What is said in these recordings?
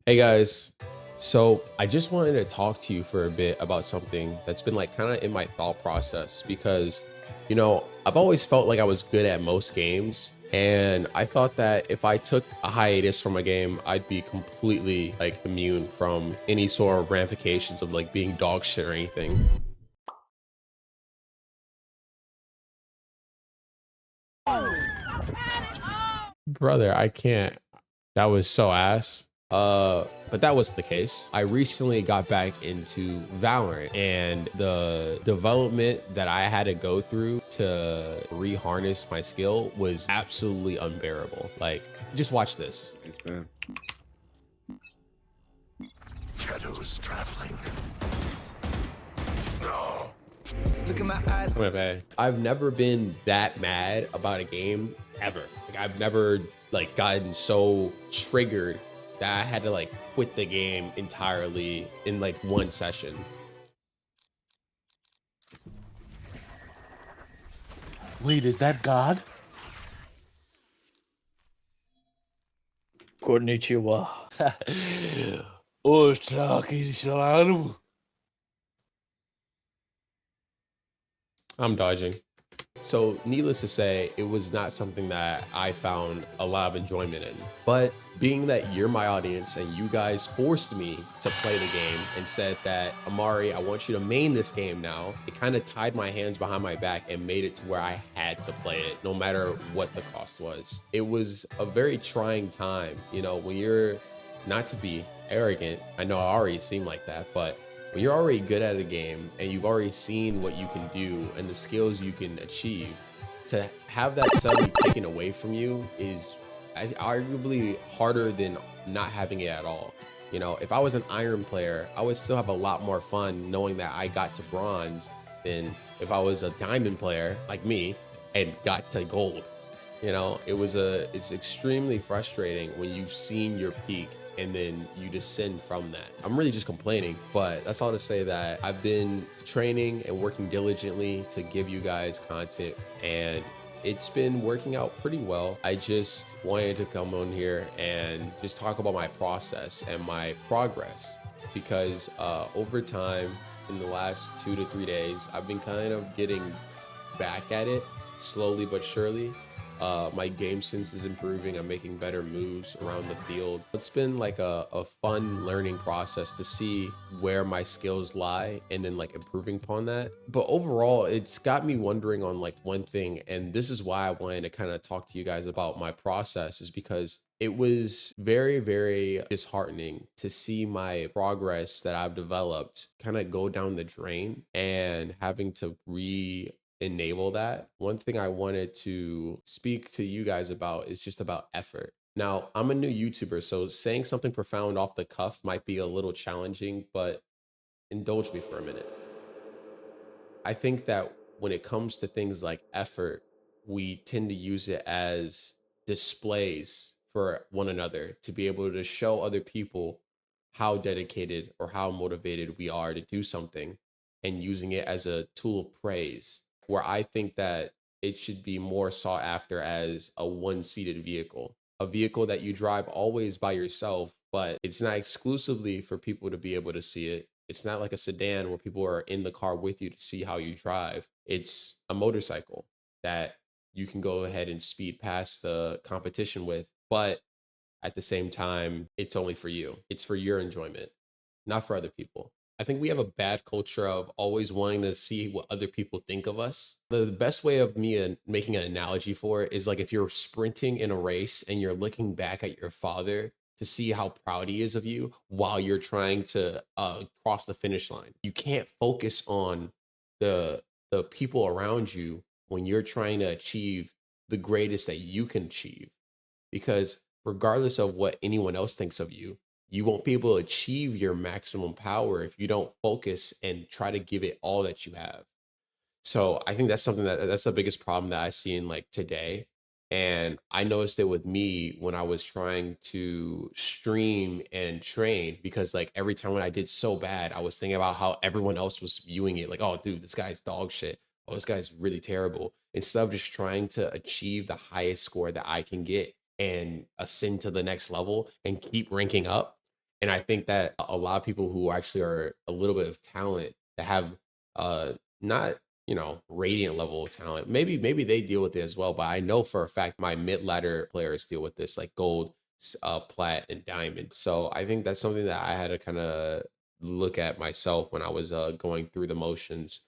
Hey guys, so I just wanted to talk to you for a bit about something that's been like kind of in my thought process because, I've always felt like I was good at most games. And I thought that if I took a hiatus from a game, I'd be completely like immune from any sort of ramifications of like being dog shit or anything. Brother, I can't. That was so ass. But that wasn't the case. I recently got back into Valorant, and the development that I had to go through to reharness my skill was absolutely unbearable. Like, just watch this. Man. Shadows traveling. No. Look at my eyes. I've never been that mad about a game ever. Like, I've never like gotten so triggered that I had to like quit the game entirely in like one session. Wait, is that God? Konnichiwa. Oh, talking shalom. I'm dodging. So needless to say, it was not something that I found a lot of enjoyment in. But being that you're my audience and you guys forced me to play the game and said that, Amari, I want you to main this game now, it kind of tied my hands behind my back and made it to where I had to play it no matter what the cost was. It was a very trying time, when you're, not to be arrogant, I know I already seem like that, but when you're already good at a game and you've already seen what you can do and the skills you can achieve, to have that suddenly taken away from you is arguably harder than not having it at all. If I was an iron player, I would still have a lot more fun knowing that I got to bronze than if I was a diamond player like me and got to gold. It's extremely frustrating when you've seen your peak and then you descend from that. I'm really just complaining, but that's all to say that I've been training and working diligently to give you guys content, and it's been working out pretty well. I just wanted to come on here and just talk about my process and my progress because over time, in the last 2 to 3 days, I've been kind of getting back at it slowly but surely. My game sense is improving. I'm making better moves around the field. It's been like a fun learning process to see where my skills lie and then like improving upon that. But overall, it's got me wondering on like one thing, and this is why I wanted to kind of talk to you guys about my process, is because it was very, very disheartening to see my progress that I've developed kind of go down the drain and having to enable that. One thing I wanted to speak to you guys about is just about effort. Now, I'm a new YouTuber, so saying something profound off the cuff might be a little challenging, but indulge me for a minute. I think that when it comes to things like effort, we tend to use it as displays for one another to be able to show other people how dedicated or how motivated we are to do something, and using it as a tool of praise, where I think that it should be more sought after as a one-seated vehicle, a vehicle that you drive always by yourself, but it's not exclusively for people to be able to see it. It's not like a sedan where people are in the car with you to see how you drive. It's a motorcycle that you can go ahead and speed past the competition with, but at the same time, it's only for you. It's for your enjoyment, not for other people. I think we have a bad culture of always wanting to see what other people think of us. The best way of me making an analogy for it is like if you're sprinting in a race and you're looking back at your father to see how proud he is of you while you're trying to cross the finish line. You can't focus on the people around you when you're trying to achieve the greatest that you can achieve, because regardless of what anyone else thinks of you, you won't be able to achieve your maximum power if you don't focus and try to give it all that you have. So I think that's something that's the biggest problem that I see in like today. And I noticed it with me when I was trying to stream and train, because like every time when I did so bad, I was thinking about how everyone else was viewing it. Like, oh, dude, this guy's dog shit. Oh, this guy's really terrible. Instead of just trying to achieve the highest score that I can get and ascend to the next level and keep ranking up, And I think that a lot of people who actually are a little bit of talent that have not, you know, radiant level of talent, maybe they deal with it as well. But I know for a fact my mid ladder players deal with this, like gold, plat, and diamond. So I think that's something that I had to kind of look at myself when I was going through the motions,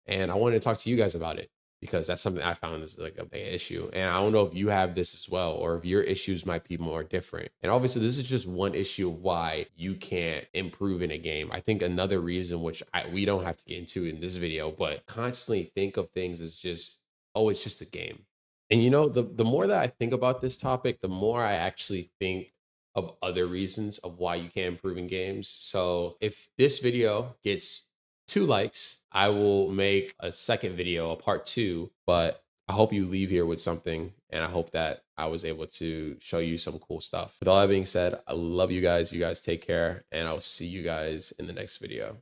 and I wanted to talk to you guys about it because that's something I found is like a big issue. And I don't know if you have this as well, or if your issues might be more different. And obviously, this is just one issue of why you can't improve in a game. I think another reason, which we don't have to get into in this video, but constantly think of things as just, oh, it's just a game. And you know, the more that I think about this topic, the more I actually think of other reasons of why you can't improve in games. So if this video gets 2 likes, I will make a second video, a part 2. But I hope you leave here with something, and I hope that I was able to show you some cool stuff. With all that being said, I love you guys. You guys take care, and I'll see you guys in the next video.